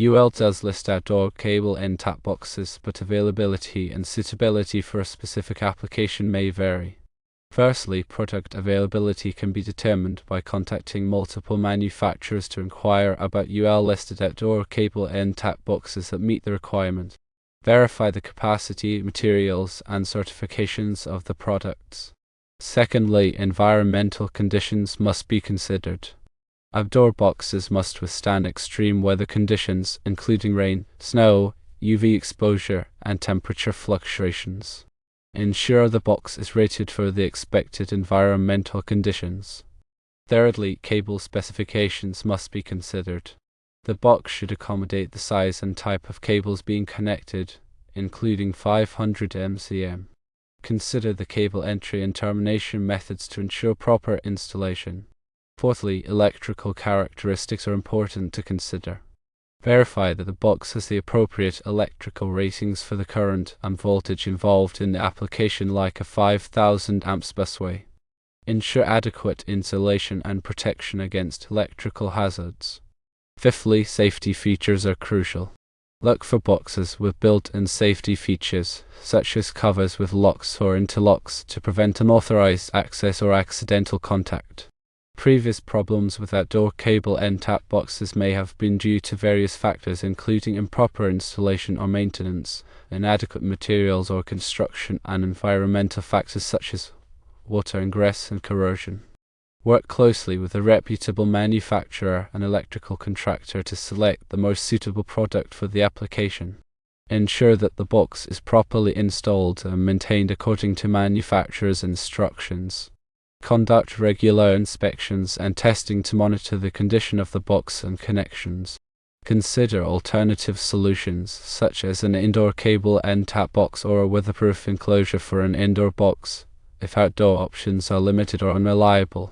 UL does list outdoor cable end tap boxes, but availability and suitability for a specific application may vary. Firstly, product availability can be determined by contacting multiple manufacturers to inquire about UL-listed outdoor cable end tap boxes that meet the requirement. Verify the capacity, materials, and certifications of the products. Secondly, environmental conditions must be considered. Outdoor boxes must withstand extreme weather conditions, including rain, snow, UV exposure, and temperature fluctuations. Ensure the box is rated for the expected environmental conditions. Thirdly, cable specifications must be considered. The box should accommodate the size and type of cables being connected, including 500 MCM. Consider the cable entry and termination methods to ensure proper installation. Fourthly, electrical characteristics are important to consider. Verify that the box has the appropriate electrical ratings for the current and voltage involved in the application, like a 5000 amps busway. Ensure adequate insulation and protection against electrical hazards. Fifthly, safety features are crucial. Look for boxes with built-in safety features, such as covers with locks or interlocks to prevent unauthorized access or accidental contact. Previous problems with outdoor cable end tap boxes may have been due to various factors, including improper installation or maintenance, inadequate materials or construction, and environmental factors such as water ingress and corrosion. Work closely with a reputable manufacturer and electrical contractor to select the most suitable product for the application. Ensure that the box is properly installed and maintained according to manufacturer's instructions. Conduct regular inspections and testing to monitor the condition of the box and connections. Consider alternative solutions, such as an indoor cable end tap box or a weatherproof enclosure for an indoor box, if outdoor options are limited or unreliable.